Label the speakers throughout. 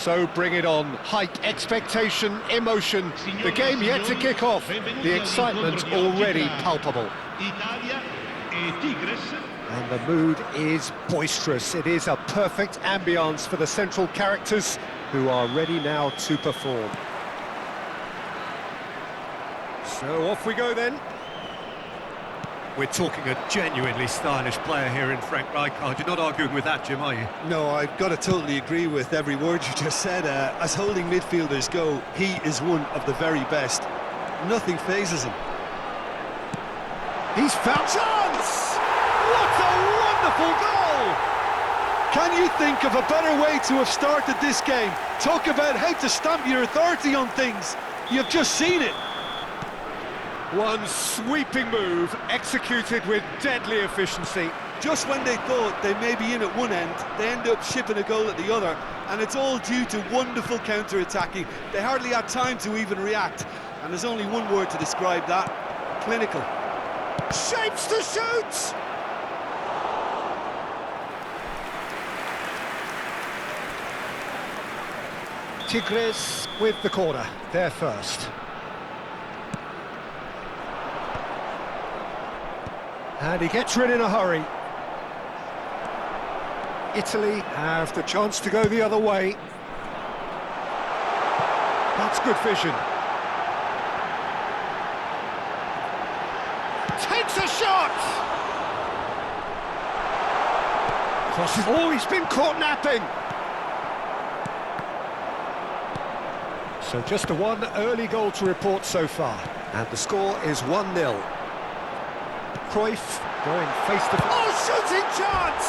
Speaker 1: So bring it on. Height, expectation, emotion. The game yet to kick off. The excitement already palpable. And the mood is boisterous. It is a perfect ambience for the central characters who are ready now to perform. So off we go then. We're talking a genuinely stylish player here in Frank Rijkaard. You're not arguing with that, Jim, are you?
Speaker 2: No, I've got to totally agree with every word you just said. As holding midfielders go, he is one of the very best. Nothing phases him.
Speaker 1: He's found chance! What a wonderful goal!
Speaker 2: Can you think of a better way to have started this game? Talk about how to stamp your authority on things. You've just seen it.
Speaker 1: One sweeping move, executed with deadly efficiency.
Speaker 2: Just when they thought they may be in at one end, they end up shipping a goal at the other, and it's all due to wonderful counter-attacking. They hardly had time to even react, and there's only one word to describe that: clinical.
Speaker 1: Shapes to shoot! Tigres with the corner, they're first. And he gets rid in a hurry. Italy have the chance to go the other way. That's good vision. Takes a shot! Crosses. Oh, he's been caught napping! So just a one early goal to report so far. And the score is 1-0. Cruyff going face to face. Oh, shooting chance!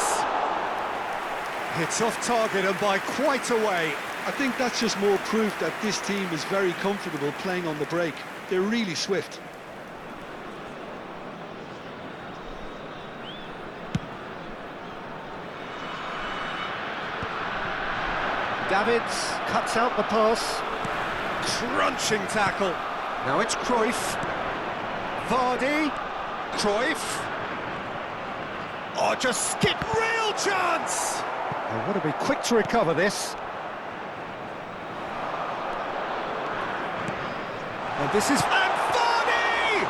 Speaker 1: It's off target and by quite a way.
Speaker 2: I think that's just more proof that this team is very comfortable playing on the break. They're really swift.
Speaker 1: Davids cuts out the pass. Crunching tackle. Now it's Cruyff. Vardy. Cruyff. Oh, just skip. Real chance! They want to be quick to recover this. And this is... And Vardy!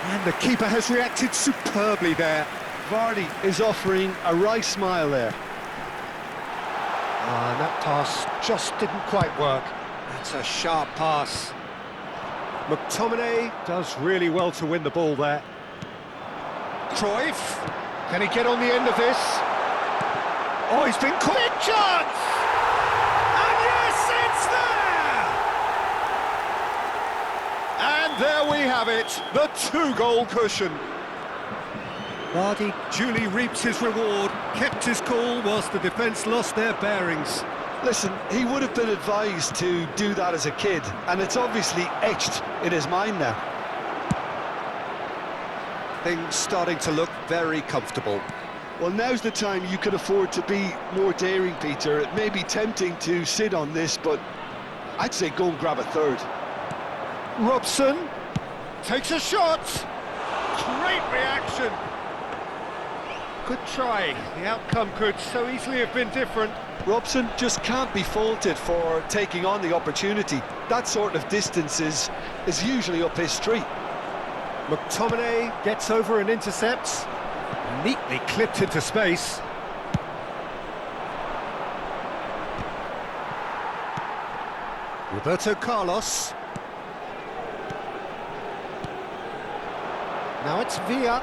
Speaker 1: And the keeper has reacted superbly there.
Speaker 2: Vardy is offering a wry smile there.
Speaker 1: And that pass just didn't quite work. That's a sharp pass. McTominay does really well to win the ball there. Cruyff, can he get on the end of this? Oh, he's been caught. Big chance! And yes, it's there! And there we have it, the two-goal cushion. Vardy duly reaps his reward, kept his cool whilst the defence lost their bearings.
Speaker 2: Listen, he would have been advised to do that as a kid, and it's obviously etched in his mind now.
Speaker 1: Things starting to look very comfortable.
Speaker 2: Well, now's the time you can afford to be more daring, Peter. It may be tempting to sit on this, but I'd say go and grab a third.
Speaker 1: Robson takes a shot. Great reaction. Good try. The outcome could so easily have been different.
Speaker 2: Robson just can't be faulted for taking on the opportunity. That sort of distance is usually up his street.
Speaker 1: McTominay gets over and intercepts. Neatly clipped into space. Roberto Carlos. Now it's Villa.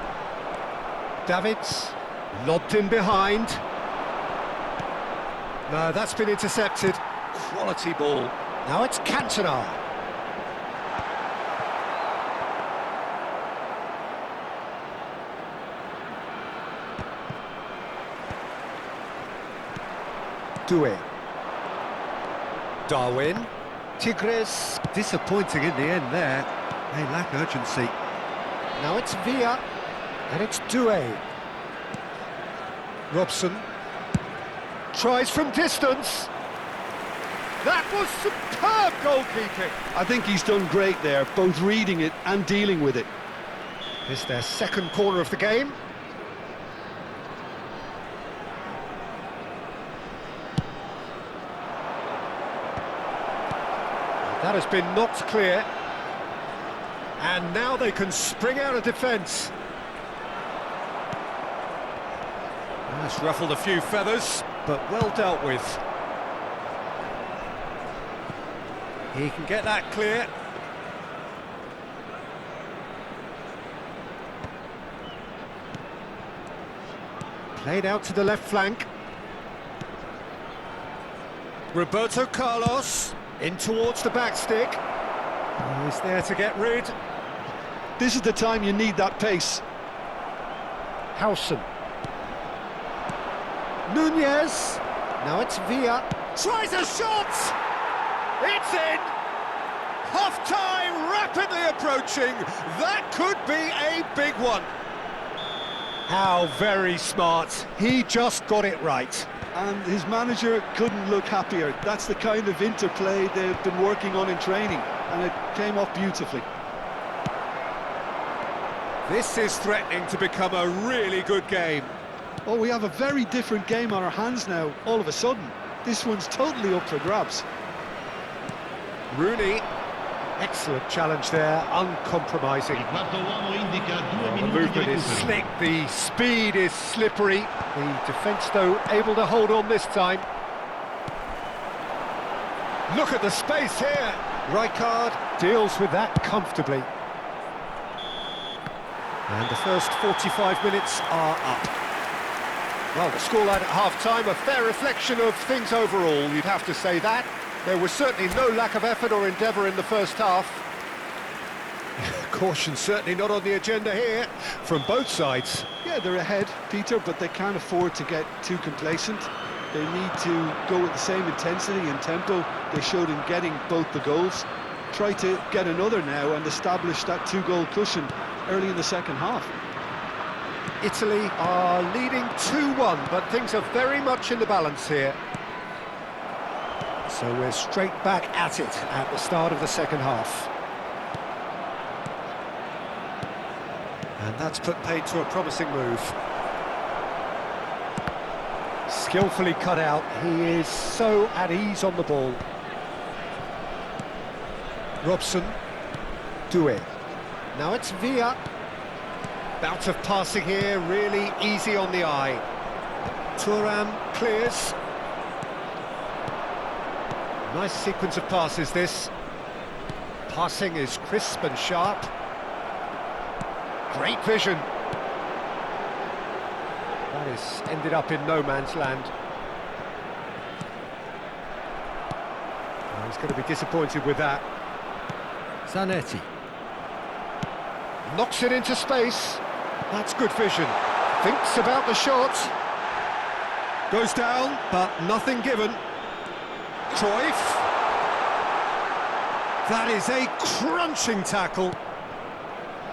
Speaker 1: Davids lobbed in behind. No, that's been intercepted. Quality ball. Now it's Cantona. Doué. Darwin. Tigres disappointing in the end there. They lack urgency. Now it's Villa. And it's Doué. Robson. Tries from distance. That was superb goalkeeping.
Speaker 2: I think he's done great there, both reading it and dealing with it.
Speaker 1: It's their second corner of the game. That has been knocked clear. And now they can spring out of defence. That's ruffled a few feathers, but well dealt with. He can get that clear. Played out to the left flank. Roberto Carlos in towards the back stick. He's there to get rid.
Speaker 2: This is the time you need that pace.
Speaker 1: Howson. Nunez. Now it's Villa. Tries a shot! It's in! Half-time rapidly approaching. That could be a big one. How very smart. He just got it right.
Speaker 2: And his manager couldn't look happier. That's the kind of interplay they've been working on in training, and it came off beautifully.
Speaker 1: This is threatening to become a really good game.
Speaker 2: Oh, we have a very different game on our hands now, all of a sudden. This one's totally up for grabs.
Speaker 1: Rooney, excellent challenge there, uncompromising. The movement is slick, the speed is slippery. The defence, though, able to hold on this time. Look at the space here. Rijkaard deals with that comfortably. And the first 45 minutes are up. Well, the scoreline at half-time, a fair reflection of things overall, you'd have to say that. There was certainly no lack of effort or endeavour in the first half. Caution certainly not on the agenda here, from both sides.
Speaker 2: Yeah, they're ahead, Peter, but they can't afford to get too complacent. They need to go with the same intensity and tempo they showed in getting both the goals. Try to get another now and establish that two-goal cushion early in the second half.
Speaker 1: Italy are leading 2-1, but things are very much in the balance here. So we're straight back at it at the start of the second half. And that's put paid to a promising move. Skillfully cut out, he is so at ease on the ball. Robson, Doué. Now it's Villa. Bout of passing here, really easy on the eye. Thuram clears. Nice sequence of passes, this. Passing is crisp and sharp. Great vision. That is ended up in no man's land. Oh, he's going to be disappointed with that. Zanetti. Knocks it into space. That's good vision. Thinks about the shot. Goes down, but nothing given. Cruyff. That is a crunching tackle.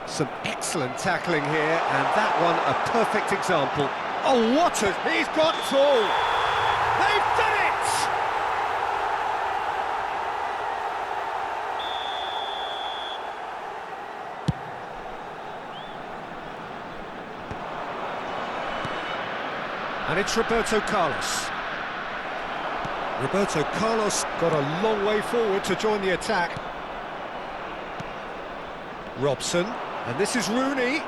Speaker 1: Some excellent tackling here, and that one a perfect example. Oh, what a... He's got it all! They've done it! And it's Roberto Carlos. Roberto Carlos got a long way forward to join the attack. Robson, and this is Rooney.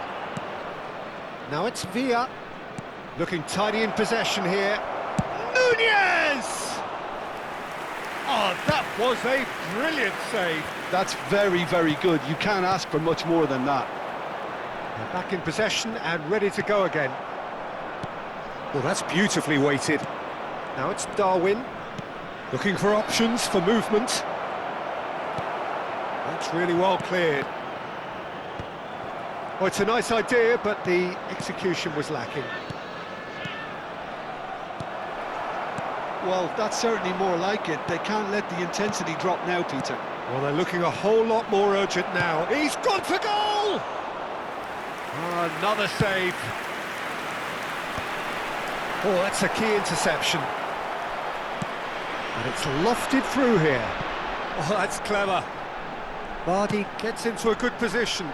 Speaker 1: Now it's Villa, looking tidy in possession here. Nunez! Oh, that was a brilliant save.
Speaker 2: That's very, very good. You can't ask for much more than that.
Speaker 1: They're back in possession and ready to go again. Well, that's beautifully weighted. Now it's Darwin, looking for options for movement. That's really well cleared. Well, it's a nice idea, but the execution was lacking.
Speaker 2: Well, that's certainly more like it. They can't let the intensity drop now, Peter.
Speaker 1: Well, they're looking a whole lot more urgent now. He's gone for goal! Oh, another save. Oh, that's a key interception. And it's lofted through here. Oh, that's clever. Vardy gets into a good position.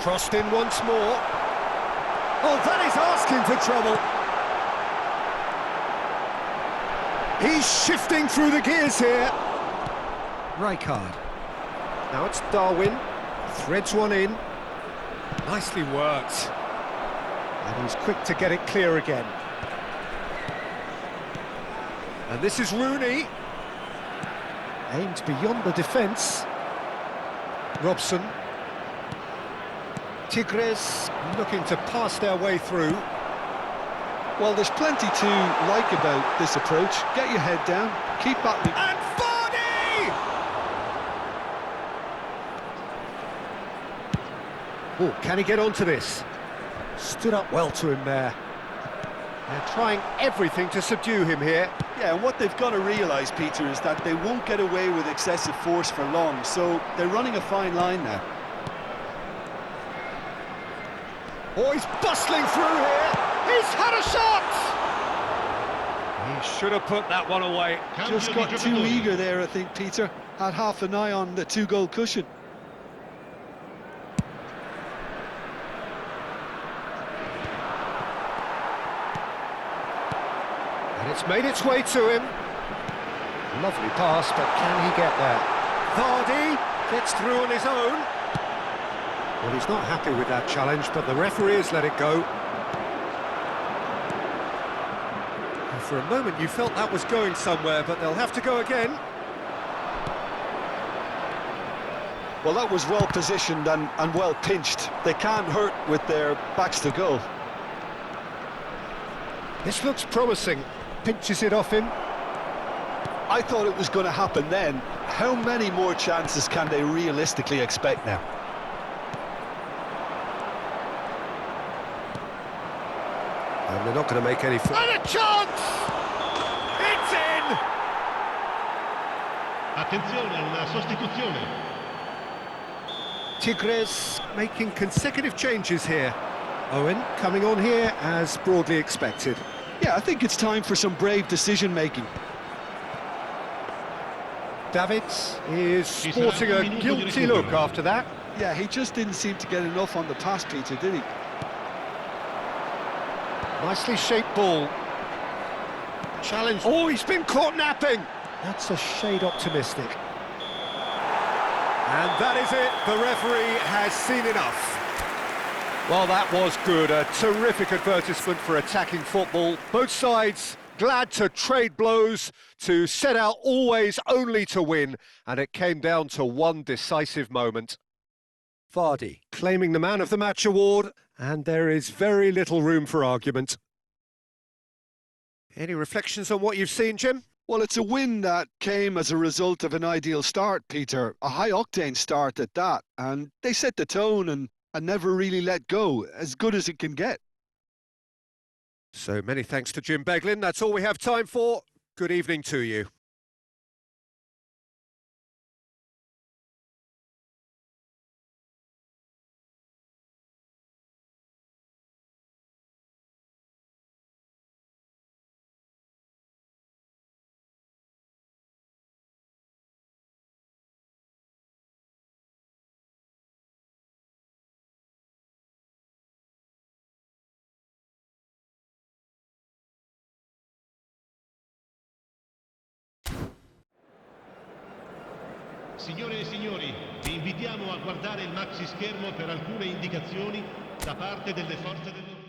Speaker 1: Crossed in once more. Oh, that is asking for trouble. He's shifting through the gears here. Rijkaard. Now it's Darwin. Threads one in. Nicely worked. And he's quick to get it clear again. And this is Rooney. Aimed beyond the defence. Robson. Tigres looking to pass their way through.
Speaker 2: Well, there's plenty to like about this approach. Get your head down, keep battling.
Speaker 1: And Vardy! Oh, can he get onto this? Stood up well to him there. They're trying everything to subdue him here.
Speaker 2: Yeah, and what they've got to realise, Peter, is that they won't get away with excessive force for long, so they're running a fine line now.
Speaker 1: Oh, he's bustling through here. He's had a shot! He should have put that one away.
Speaker 2: Just got too eager there, I think, Peter. Had half an eye on the two-goal cushion.
Speaker 1: And it's made its way to him. Lovely pass, but can he get there? Vardy gets through on his own. Well, he's not happy with that challenge, but the referee has let it go. And for a moment you felt that was going somewhere, but they'll have to go again.
Speaker 2: Well, that was well positioned and well pinched. They can't hurt with their backs to goal.
Speaker 1: This looks promising. Pinches it off him.
Speaker 2: I thought it was going to happen then. How many more chances can they realistically expect now?
Speaker 1: And they're not going to make any... And a chance! It's in!
Speaker 3: Attenzione, una sostituzione.
Speaker 1: Tigres making consecutive changes here. Owen coming on here as broadly expected.
Speaker 2: Yeah, I think it's time for some brave decision-making.
Speaker 1: Davids is sporting a guilty look after that.
Speaker 2: Yeah, he just didn't seem to get enough on the pass, Peter, did he?
Speaker 1: Nicely shaped ball. Challenge. Oh, he's been caught napping. That's a shade optimistic. And that is it. The referee has seen enough. Well, that was good. A terrific advertisement for attacking football. Both sides glad to trade blows, to set out always only to win, and it came down to one decisive moment. Vardy claiming the Man of the Match award, and there is very little room for argument. Any reflections on what you've seen, Jim?
Speaker 2: Well, it's a win that came as a result of an ideal start, Peter. A high-octane start at that, and they set the tone and never really let go, as good as it can get.
Speaker 1: So many thanks to Jim Beglin. That's all we have time for. Good evening to you.
Speaker 3: Signore e signori, vi invitiamo a guardare il maxi schermo per alcune indicazioni da parte delle forze dell'ordine.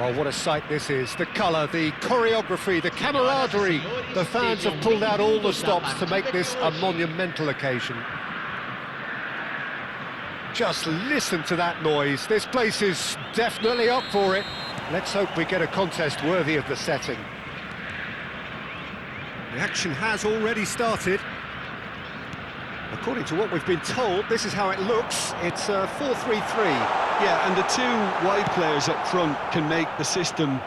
Speaker 1: Well, what a sight this is. The colour, the choreography, the camaraderie. The fans have pulled out all the stops to make this a monumental occasion. Just listen to that noise. This place is definitely up for it. Let's hope we get a contest worthy of the setting. The action has already started. According to what we've been told, this is how it looks. It's a 4-3-3.
Speaker 2: Yeah, and the two wide players up front can make the system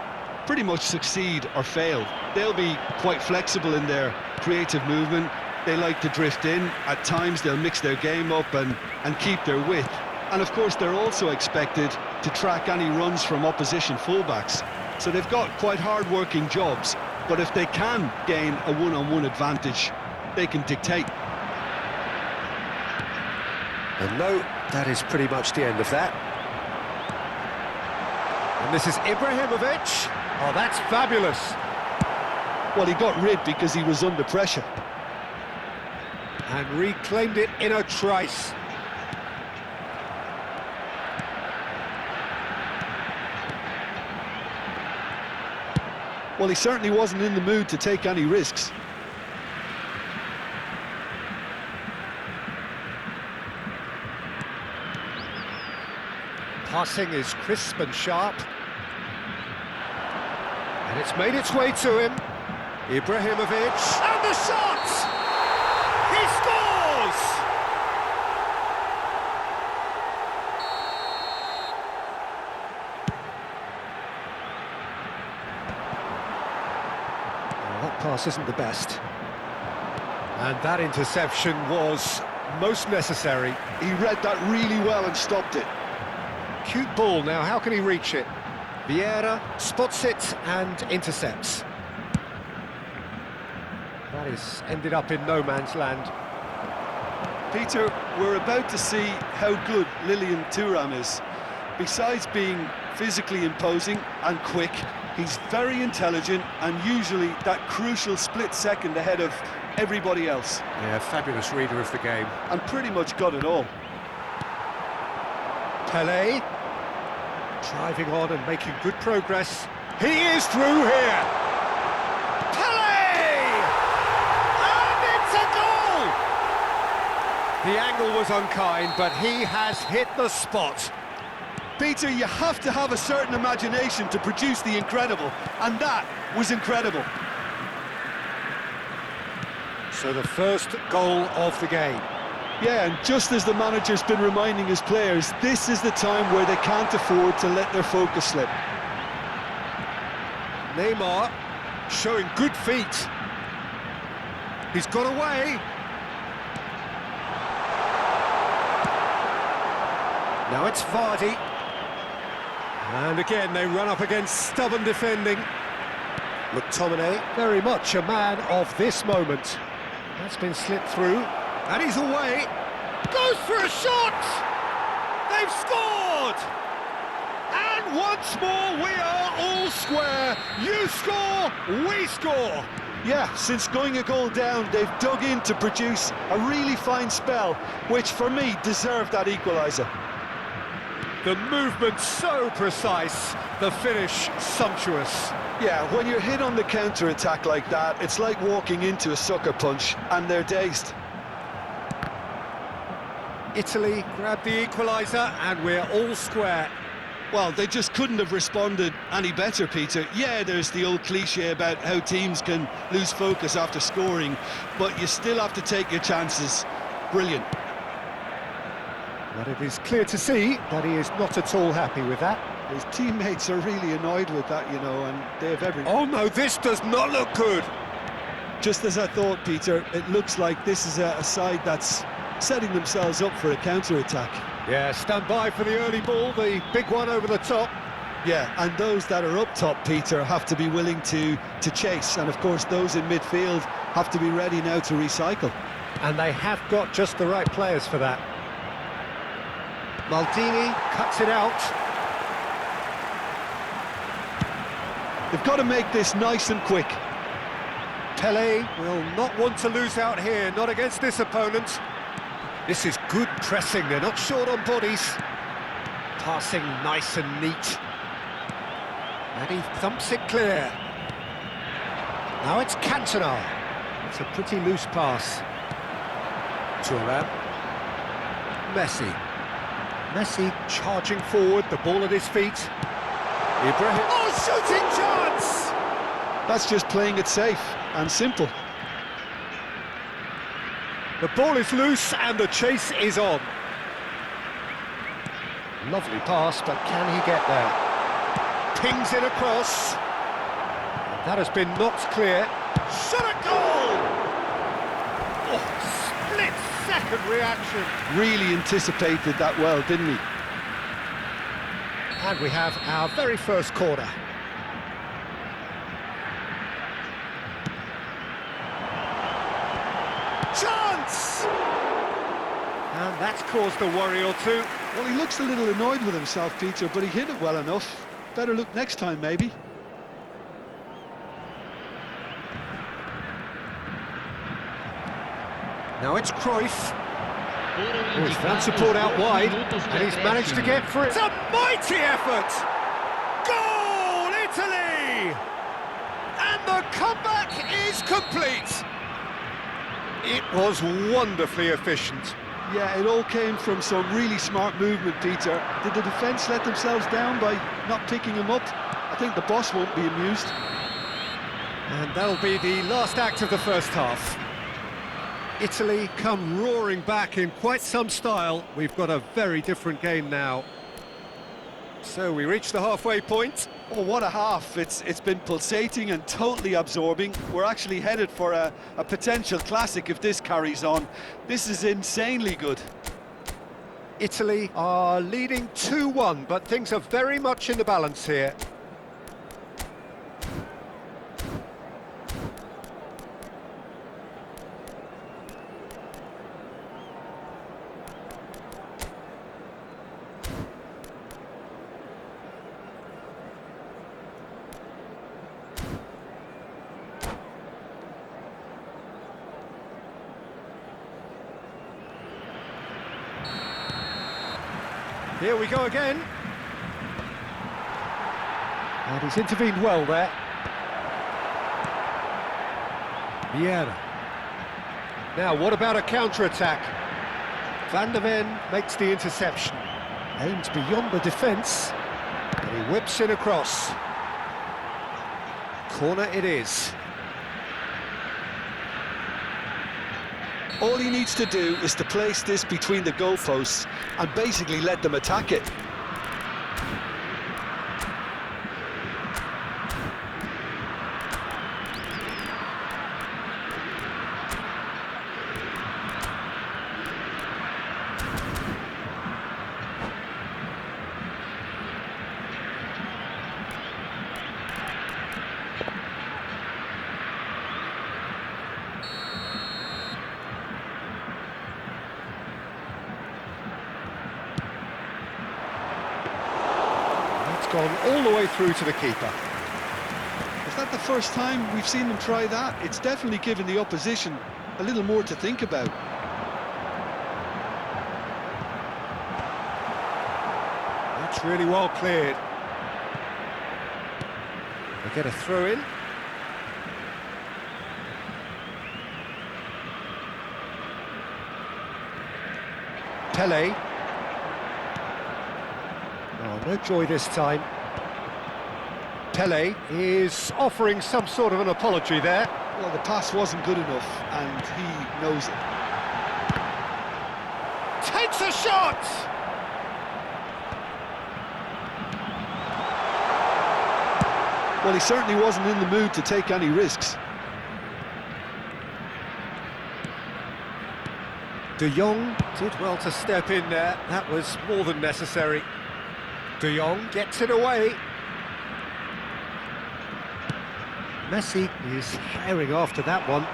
Speaker 2: pretty much succeed or fail. They'll be quite flexible in their creative movement. They like to drift in. At times they'll mix their game up and keep their width. And of course they're also expected to track any runs from opposition fullbacks. So they've got quite hard-working jobs, but if they can gain a one-on-one advantage, they can dictate.
Speaker 1: And no, that is pretty much the end of that. And this is Ibrahimovic. Oh, that's fabulous.
Speaker 2: Well, he got rid because he was under pressure.
Speaker 1: And reclaimed it in a trice.
Speaker 2: Well, he certainly wasn't in the mood to take any risks.
Speaker 1: Passing is crisp and sharp. And it's made its way to him. Ibrahimovic. And the shot! He scores! Well, that pass isn't the best. And that interception was most necessary.
Speaker 2: He read that really well and stopped it.
Speaker 1: Cute ball now, how can he reach it? Vieira spots it and intercepts. That is ended up in no man's land.
Speaker 2: Peter, we're about to see how good Lilian Thuram is. Besides being physically imposing and quick, he's very intelligent and usually that crucial split second ahead of everybody else.
Speaker 1: Yeah, fabulous reader of the game.
Speaker 2: And pretty much got it all.
Speaker 1: Pelé, driving on and making good progress. He is through here. Pelé! And it's a goal! The angle was unkind, but he has hit the spot.
Speaker 2: Peter, you have to have a certain imagination to produce the incredible, and that was incredible.
Speaker 1: So the first goal of the game.
Speaker 2: Yeah, and just as the manager's been reminding his players, this is the time where they can't afford to let their focus slip.
Speaker 1: Neymar showing good feet. He's got away. Now it's Vardy. And again they run up against stubborn defending. McTominay, very much a man of this moment. That's been slipped through. And he's away. Goes for a shot! They've scored! And once more we are all square. You score, we score.
Speaker 2: Yeah, since going a goal down, they've dug in to produce a really fine spell, which for me deserved that equaliser.
Speaker 1: The movement so precise, the finish sumptuous.
Speaker 2: Yeah, when you're hit on the counter-attack like that, it's like walking into a sucker punch, and they're dazed.
Speaker 1: Italy grabbed the equaliser and we're all square.
Speaker 2: Well, they just couldn't have responded any better, Peter. Yeah, there's the old cliche about how teams can lose focus after scoring, but you still have to take your chances. Brilliant.
Speaker 1: But it is clear to see that he is not at all happy with that.
Speaker 2: His teammates are really annoyed with that, you know, and they have every...
Speaker 1: Oh no, this does not look good.
Speaker 2: Just as I thought, Peter, it looks like this is a side that's setting themselves up for a counter-attack.
Speaker 1: Yeah, stand by for the early ball, the big one over the top.
Speaker 2: Yeah, and those that are up top, Peter, have to be willing to chase, and of course those in midfield have to be ready now to recycle.
Speaker 1: And they have got just the right players for that. Maldini cuts it out.
Speaker 2: They've got to make this nice and quick.
Speaker 1: Pelé will not want to lose out here, not against this opponent. This is good pressing, they're not short on bodies. Passing nice and neat. And he thumps it clear. Now it's Cantona. It's a pretty loose pass. Thuram. Messi charging forward, the ball at his feet. Ibrahim. Oh, shooting chance!
Speaker 2: That's just playing it safe and simple.
Speaker 1: The ball is loose and the chase is on. Lovely pass, but can he get there? Pings it across. That has been knocked clear. Shot at goal! Oh, split-second reaction.
Speaker 2: Really anticipated that well, didn't he?
Speaker 1: And we have our very first corner. Chance! And that's caused a worry or two.
Speaker 2: Well, he looks a little annoyed with himself, Peter, but he hit it well enough. Better look next time, maybe.
Speaker 1: Now it's Cruyff. Oh, he's found support out wide, and he's managed to get through. It's a mighty effort! Goal, Italy! And the comeback is complete. It was wonderfully efficient.
Speaker 2: Yeah, it all came from some really smart movement, Peter. Did the defence let themselves down by not picking him up? I think the boss won't be amused.
Speaker 1: And that'll be the last act of the first half. Italy come roaring back in quite some style. We've got a very different game now. So we reach the halfway point.
Speaker 2: Oh, what a half. It's been pulsating and totally absorbing. We're actually headed for a potential classic if this carries on. This is insanely good.
Speaker 1: Italy are leading 2-1, but things are very much in the balance here. Here we go again. And he's intervened well there. Vieira. Now, what about a counter-attack? Van der Ven makes the interception. Aims beyond the defence. And he whips it across. Corner it is.
Speaker 2: All he needs to do is to place this between the goalposts and basically let them attack it.
Speaker 1: Gone all the way through to the keeper.
Speaker 2: Is that the first time we've seen them try that? It's definitely given the opposition a little more to think about.
Speaker 1: That's really well cleared. They get a throw in. Pele. Oh, no joy this time. Pele is offering some sort of an apology there.
Speaker 2: Well, the pass wasn't good enough, and he knows it.
Speaker 1: Takes a shot!
Speaker 2: Well, he certainly wasn't in the mood to take any risks.
Speaker 1: De Jong did well to step in there. That was more than necessary. De Jong gets it away. Messi is herring after that one.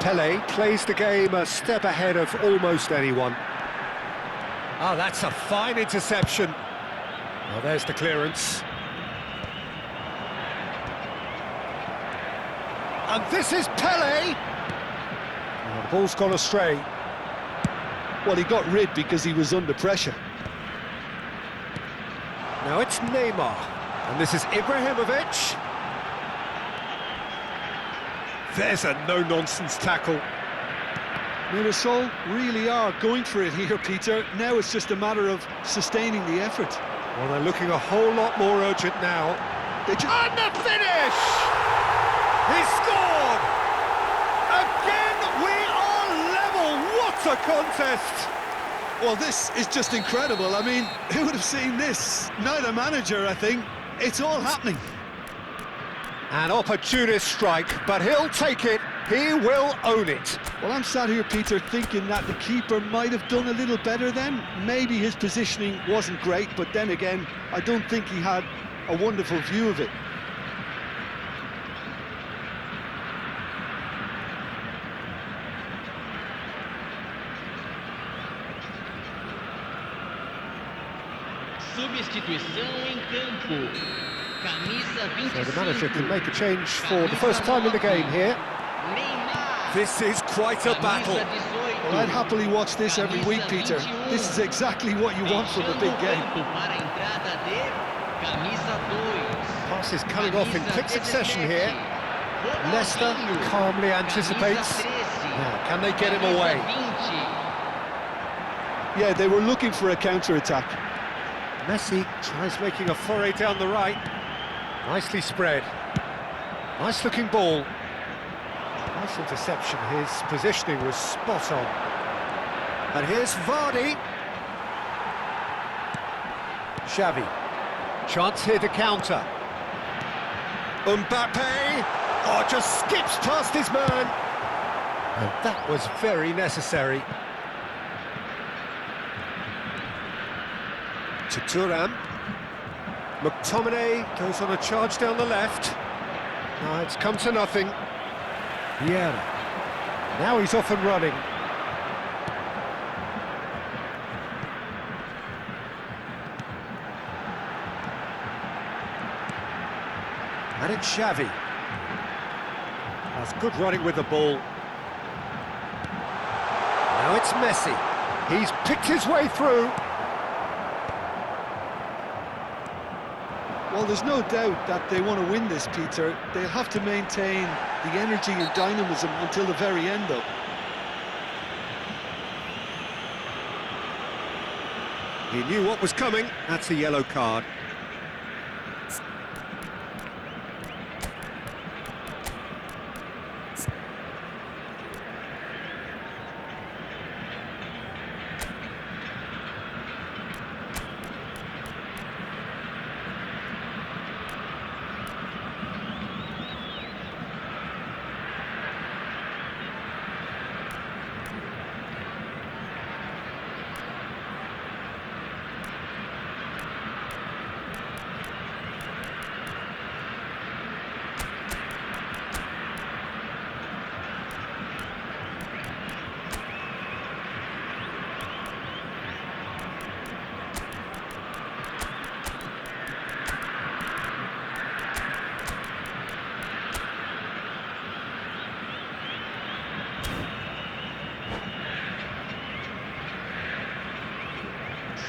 Speaker 1: Pele plays the game a step ahead of almost anyone. Oh, that's a fine interception. Well, there's the clearance. And this is Pele. Oh, the ball's gone astray.
Speaker 2: Well, he got rid because he was under pressure.
Speaker 1: Now it's Neymar, and this is Ibrahimovic. There's a no-nonsense tackle.
Speaker 2: Mirasol really are going for it here, Peter. Now it's just a matter of sustaining the effort.
Speaker 1: Well, they're looking a whole lot more urgent now. And the finish! He scored! Again, we are level! What a contest!
Speaker 2: Well, this is just incredible. I mean, who would have seen this? Neither manager, I think. It's all happening.
Speaker 1: An opportunist strike, but he'll take it. He will own it.
Speaker 2: Well, I'm sat here, Peter, thinking that the keeper might have done a little better then. Maybe his positioning wasn't great, but then again, I don't think he had a wonderful view of it.
Speaker 4: Substituição em campo. Camisa 25.
Speaker 1: So the manager can make a change for the first time in the game here.
Speaker 4: Neymar.
Speaker 1: This is quite a battle.
Speaker 4: Camisa 18.
Speaker 2: Well, I'd happily watch this every week, Peter. This is exactly what you want from a big game.
Speaker 4: Para a entrada de camisa 2.
Speaker 1: Passes coming off in quick succession here. Leicester calmly anticipates. Now, can they get him away?
Speaker 2: Yeah, they were looking for a counter-attack.
Speaker 1: Messi tries making a foray down the right. Nicely spread. Nice looking ball. Nice interception. His positioning was spot on. And here's Vardy. Xavi. Chance here to counter. Mbappe. Oh, just skips past his man. And that was very necessary. To Thuram. McTominay goes on a charge down the left. Now it's come to nothing. Vieira. Now he's off and running. And it's Xavi. That's good running with the ball. Now it's Messi. He's picked his way through.
Speaker 2: Well, there's no doubt that they want to win this, Peter. They'll have to maintain the energy and dynamism until the very end, though.
Speaker 1: He knew what was coming. That's a yellow card.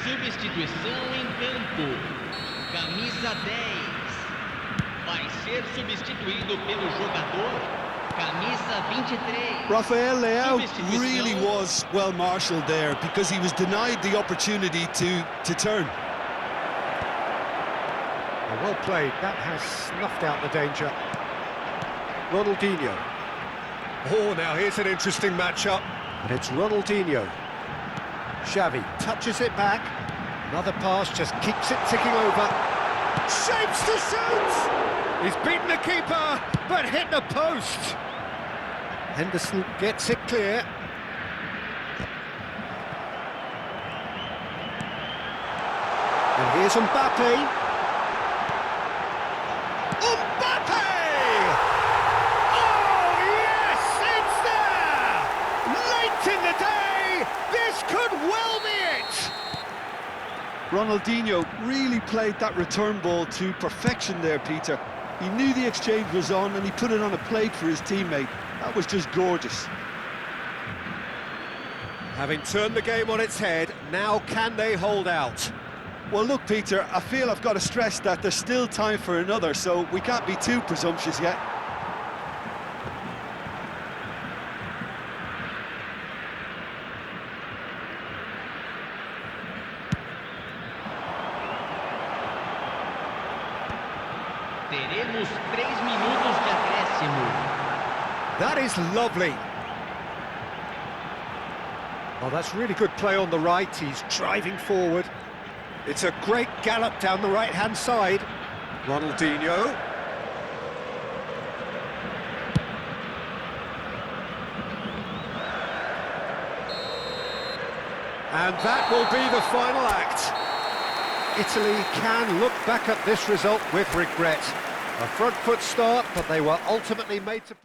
Speaker 4: Substituição em campo. Camisa 10. Vai ser substituído pelo jogador camisa 23.
Speaker 2: Rafael Leao really was well marshalled there because he was denied the opportunity to turn.
Speaker 1: Well played. That has snuffed out the danger. Ronaldinho. Oh, now here's an interesting matchup. And it's Ronaldinho. Xavi touches it back. Another pass just keeps it ticking over. Shapes to shoot! He's beaten the keeper, but hit the post. Henderson gets it clear. And here's Mbappe. Mbappe! Oh, yes, it's there! Late in the day, this could well be it!
Speaker 2: Ronaldinho really played that return ball to perfection there, Peter. He knew the exchange was on and he put it on a plate for his teammate. That was just gorgeous.
Speaker 1: Having turned the game on its head, now can they hold out?
Speaker 2: Well, look, Peter, I feel I've got to stress that there's still time for another, so we can't be too presumptuous yet.
Speaker 4: Teremos 3 minutos de acréscimo.
Speaker 1: That is lovely. Oh, that's really good play on the right. He's driving forward. It's a great gallop down the right-hand side. Ronaldinho. And that will be the final act. Italy can look back at this result with regret. A front foot start, but they were ultimately made to...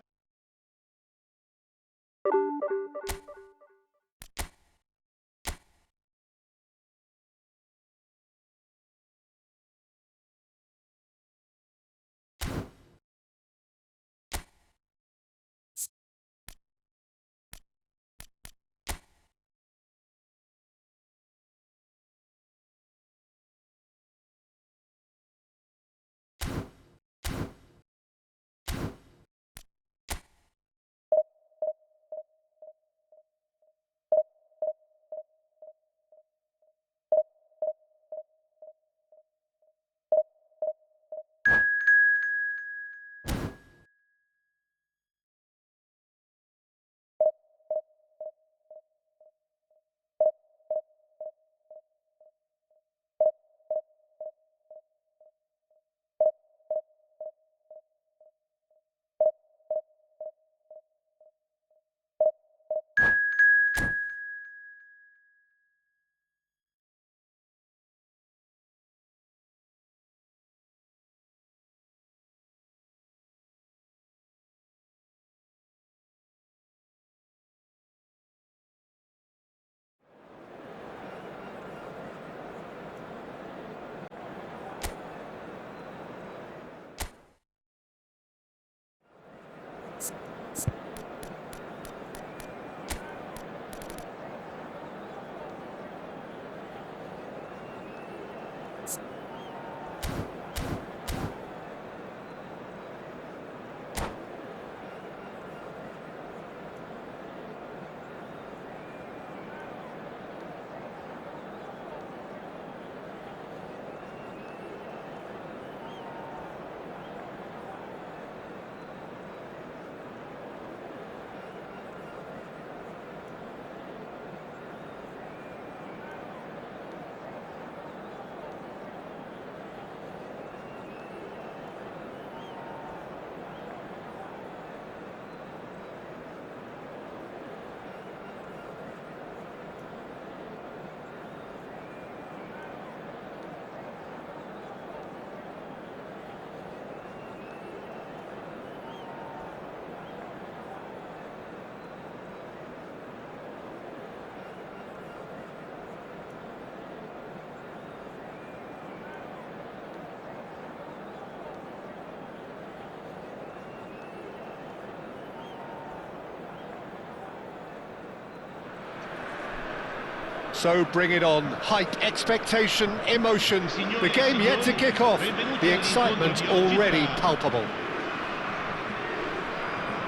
Speaker 1: So bring it on. Hype, expectation, emotion. The game yet to kick off. The excitement already palpable.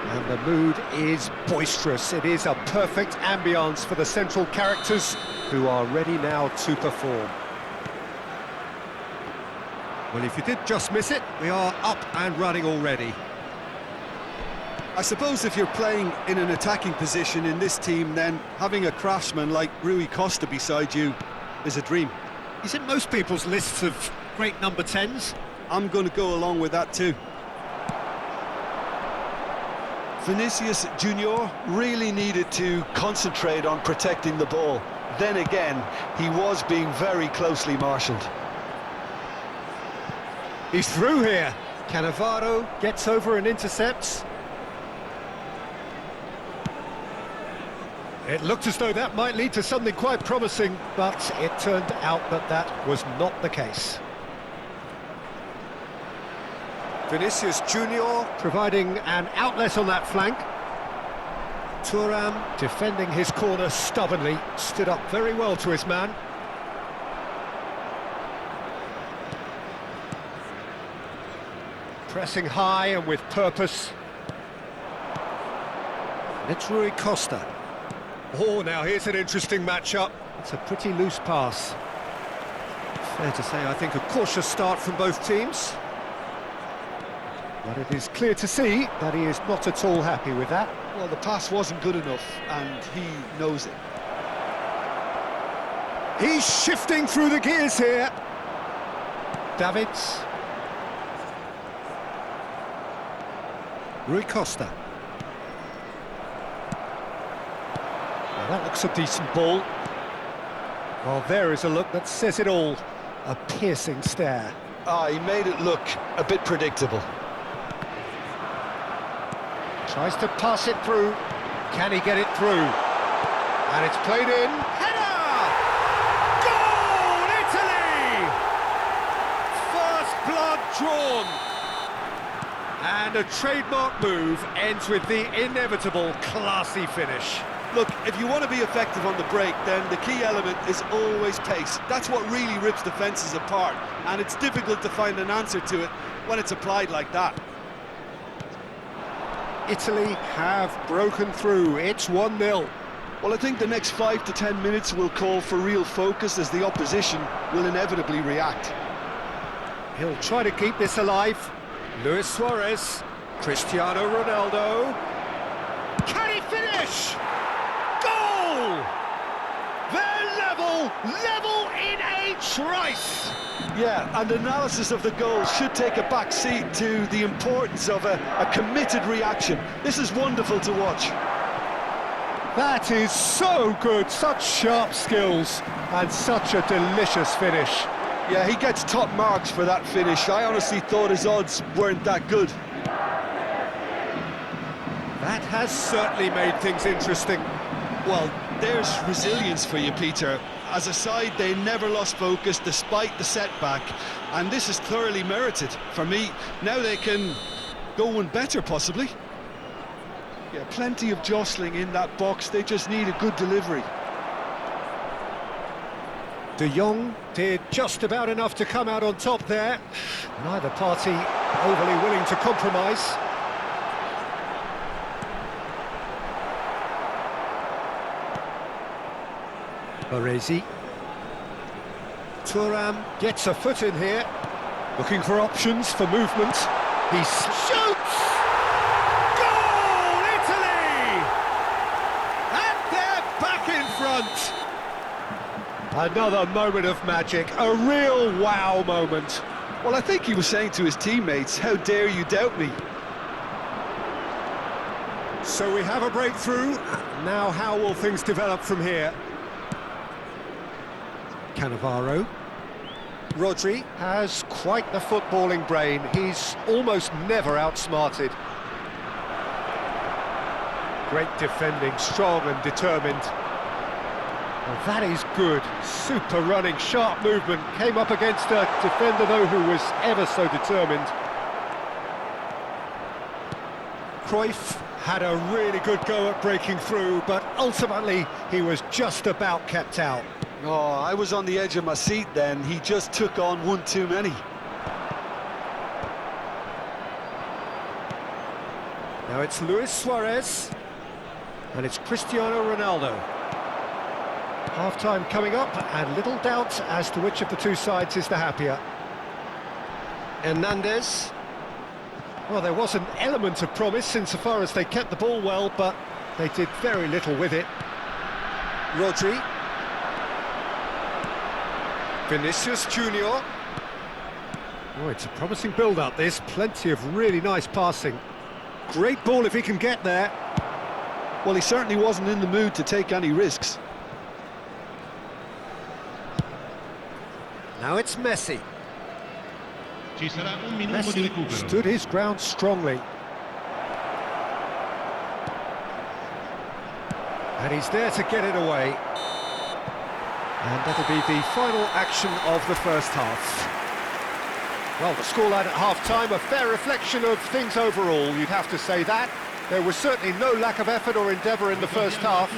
Speaker 1: And the mood is boisterous. It is a perfect ambience for the central characters who are ready now to perform. Well, if you did just miss it, we are up and running already.
Speaker 2: I suppose if you're playing in an attacking position in this team, then having a craftsman like Rui Costa beside you is a dream.
Speaker 1: He's in most people's lists of great number 10s.
Speaker 2: I'm going to go along with that too. Vinicius Junior really needed to concentrate on protecting the ball. Then again, he was being very closely marshalled.
Speaker 1: He's through here. Cannavaro gets over and intercepts. It looked as though that might lead to something quite promising, but it turned out that that was not the case. Vinicius Junior providing an outlet on that flank. Thuram defending his corner stubbornly, stood up very well to his man. Pressing high and with purpose. It's Rui Costa. Oh, now here's an interesting matchup. It's a pretty loose pass. Fair to say, I think, a cautious start from both teams. But it is clear to see that he is not at all happy with that.
Speaker 2: Well, the pass wasn't good enough, and he knows it.
Speaker 1: He's shifting through the gears here. Davids. Rui Costa. Well, that looks a decent ball. Well, there is a look that says it all. A piercing stare.
Speaker 2: He made it look a bit predictable.
Speaker 1: Tries to pass it through. Can he get it through? And it's played in. Header! Goal, Italy! First blood drawn. And a trademark move ends with the inevitable classy finish.
Speaker 2: Look, if you want to be effective on the break, then the key element is always pace. That's what really rips defences apart, and it's difficult to find an answer to it when it's applied like that.
Speaker 1: Italy have broken through. It's 1-0.
Speaker 2: Well, I think the next 5 to 10 minutes will call for real focus, as the opposition will inevitably react.
Speaker 1: He'll try to keep this alive. Luis Suarez, Cristiano Ronaldo. Can he finish? Goal! They're level in a trice.
Speaker 2: Yeah, and analysis of the goal should take a back seat to the importance of a committed reaction. This is wonderful to watch.
Speaker 1: That is so good, such sharp skills, and such a delicious finish.
Speaker 2: Yeah, he gets top marks for that finish. I honestly thought his odds weren't that good.
Speaker 1: That has certainly made things interesting.
Speaker 2: Well, there's resilience for you, Peter. As a side, they never lost focus despite the setback, and this is thoroughly merited. For me, now they can go one better, possibly. Yeah, plenty of jostling in that box. They just need a good delivery.
Speaker 1: De Jong did just about enough to come out on top there. Neither party overly willing to compromise. Baresi. Thuram gets a foot in here, looking for options for movement. He shoots! Goal, Italy! And they're back in front. Another moment of magic, a real wow moment.
Speaker 2: Well, I think he was saying to his teammates, how dare you doubt me?
Speaker 1: So we have a breakthrough. Now how will things develop from here? Cannavaro. Rodri has quite the footballing brain. He's almost never outsmarted. Great defending, strong and determined. Well, that is good. Super running, sharp movement. Came up against a defender, though, who was ever so determined. Cruyff had a really good go at breaking through, but ultimately he was just about kept out.
Speaker 2: Oh, I was on the edge of my seat then. He just took on one too many.
Speaker 1: Now it's Luis Suarez, and it's Cristiano Ronaldo. Half-time coming up, and little doubt as to which of the two sides is the happier. Hernandez. Well, there was an element of promise insofar as they kept the ball well, but they did very little with it. Rodri. Vinicius Junior. Oh, it's a promising build-up, this. Plenty of really nice passing. Great ball if he can get there.
Speaker 2: Well, he certainly wasn't in the mood to take any risks.
Speaker 1: Now it's Messi.
Speaker 3: Ci sarà un minuto di
Speaker 1: Messi
Speaker 3: recupero.
Speaker 1: stood his ground strongly. And he's there to get it away. And that'll be the final action of the first half. Well, the scoreline at half-time, a fair reflection of things overall, you'd have to say that. There was certainly no lack of effort or endeavour in the first half.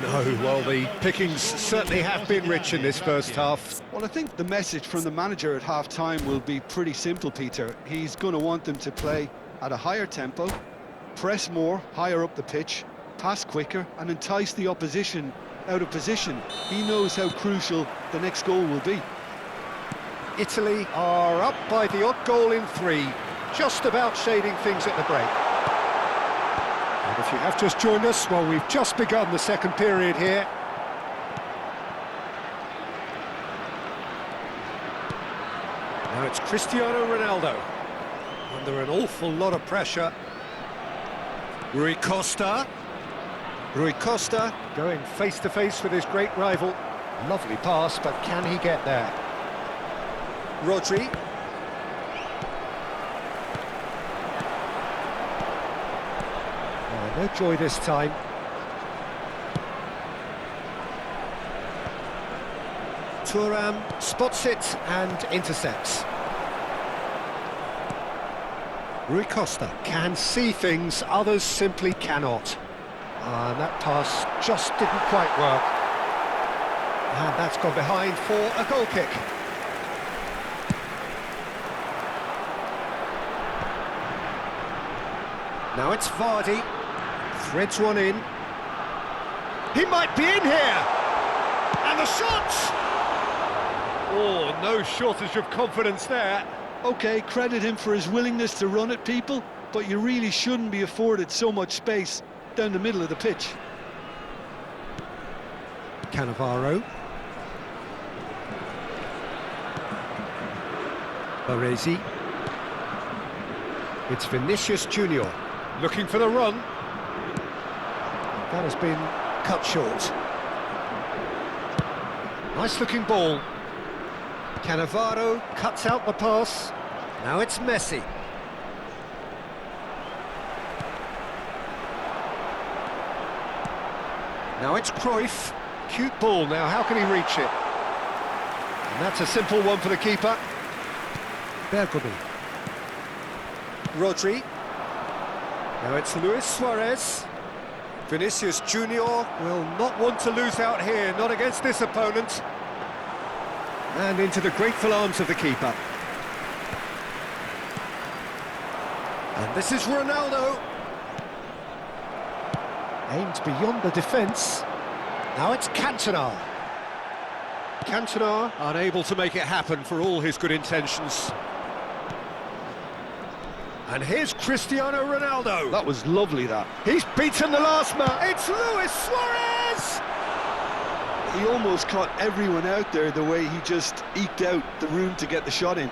Speaker 1: No, well, the pickings certainly have been rich in this first half.
Speaker 2: Well, I think the message from the manager at half-time will be pretty simple, Peter. He's going to want them to play at a higher tempo, press more, higher up the pitch, pass quicker, and entice the opposition out of position. He knows how crucial the next goal will be.
Speaker 1: Italy are up by the odd goal in 3, just about shading things at the break. And if you have just joined us, well, we've just begun the second period here. Now it's Cristiano Ronaldo, under an awful lot of pressure. Rui Costa going face-to-face with his great rival. Lovely pass, but can he get there? Rodri. Oh, no joy this time. Thuram spots it and intercepts. Rui Costa can see things others simply cannot. And that pass just didn't quite work. And that's gone behind for a goal kick. Now it's Vardy. Threads one in. He might be in here! And the shot! Oh, no shortage of confidence there.
Speaker 2: OK, credit him for his willingness to run at people, but you really shouldn't be afforded so much space down the middle of the pitch.
Speaker 1: Cannavaro. Baresi. It's Vinicius Junior looking for the run. That has been cut short. Nice looking ball. Cannavaro cuts out the pass. Now it's Messi. Now it's Cruyff. Cute ball now, how can he reach it? And that's a simple one for the keeper. Bergomi. Rodri. Now it's Luis Suarez. Vinicius Junior will not want to lose out here, not against this opponent. And into the grateful arms of the keeper. And this is Ronaldo. Aimed beyond the defence. Now it's Cantona. Cantona unable to make it happen for all his good intentions. And here's Cristiano Ronaldo.
Speaker 2: That was lovely, that.
Speaker 1: He's beaten the last man. It's Luis Suarez!
Speaker 2: He almost caught everyone out there the way he just eked out the room to get the shot in.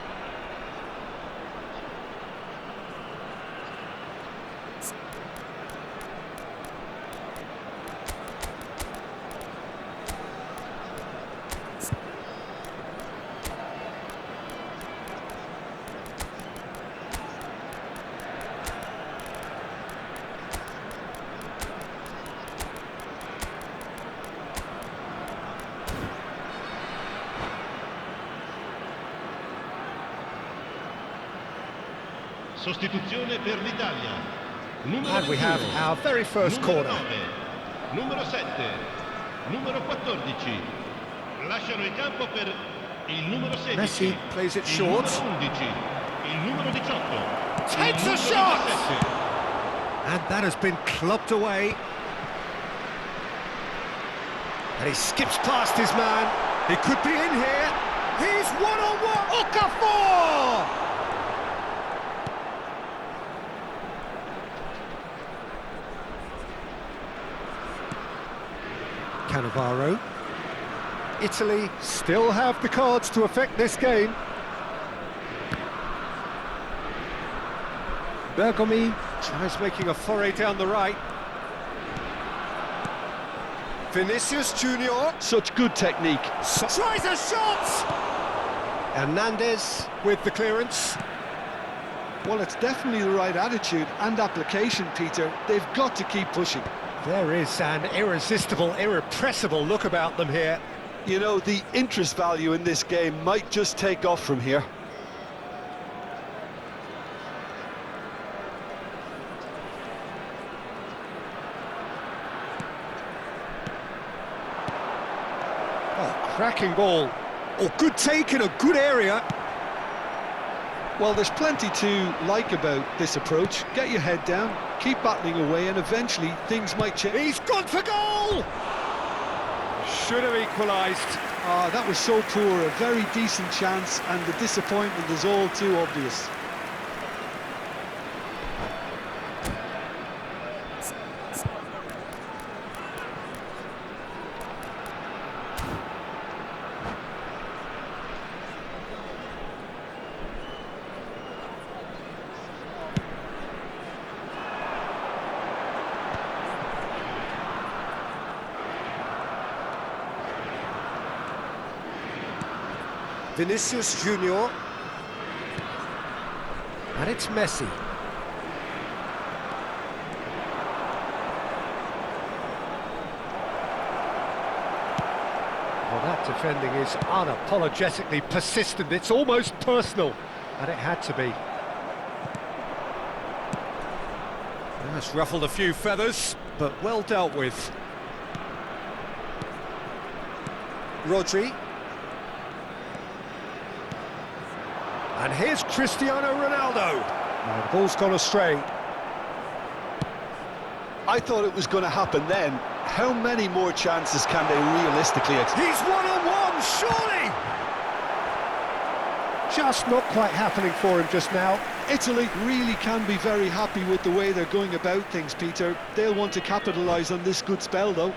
Speaker 3: Sostituzione per l'Italia.
Speaker 1: And we have our very first corner.
Speaker 3: Numero 7, numero 14. Lasciano il campo per il numero 16.
Speaker 1: Messi plays it short.
Speaker 3: Il numero 11, il numero 18.
Speaker 1: Takes a shot! And that has been clubbed away. And he skips past his man. He could be in here. He's one-on-one. Okafor! Cannavaro. Italy still have the cards to affect this game. Bergomi tries making a foray down the right. Vinicius Junior.
Speaker 2: Such good technique.
Speaker 1: Tries a shot! Hernandez with the clearance.
Speaker 2: Well, it's definitely the right attitude and application, Peter. They've got to keep pushing.
Speaker 1: There is an irresistible, irrepressible look about them here.
Speaker 2: You know, the interest value in this game might just take off from here.
Speaker 1: Cracking ball. Oh, good take in a good area.
Speaker 2: Well, there's plenty to like about this approach. Get your head down, keep battling away, and eventually things might change.
Speaker 1: He's gone for goal! Should have equalised.
Speaker 2: Ah, that was so poor, a very decent chance, and the disappointment is all too obvious.
Speaker 1: Vinicius Junior. And it's Messi. Well, that defending is unapologetically persistent. It's almost personal, and it had to be. That's ruffled a few feathers, but well dealt with. Rodri. And here's Cristiano Ronaldo. And the ball's gone astray.
Speaker 2: I thought it was going to happen then. How many more chances can they realistically expect?
Speaker 1: He's one-on-one, surely! Just not quite happening for him just now.
Speaker 2: Italy really can be very happy with the way they're going about things, Peter. They'll want to capitalise on this good spell, though.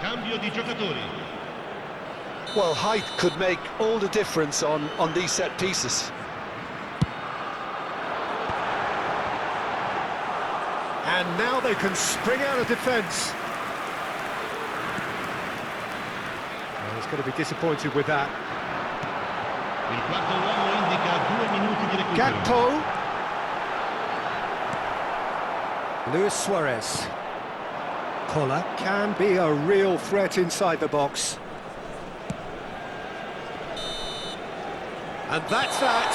Speaker 3: Cambio di giocatori.
Speaker 2: Well, height could make all the difference on these set pieces.
Speaker 1: And now they can spring out of defence. Well, he's going to be disappointed with that.
Speaker 3: Il quarto uomo indica 2 minuti di recupero.
Speaker 1: Gakpo. Luis Suarez. Collar can be a real threat inside the box. And that's that.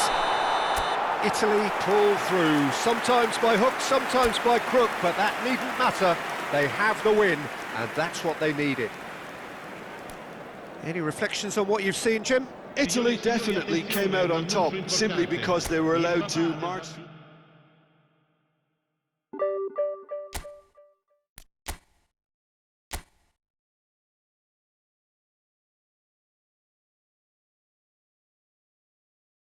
Speaker 1: Italy pull through, sometimes by hook, sometimes by crook, but that needn't matter. They have the win, and that's what they needed. Any reflections on what you've seen, Jim?
Speaker 2: Italy definitely came out on top, simply because they were allowed to march.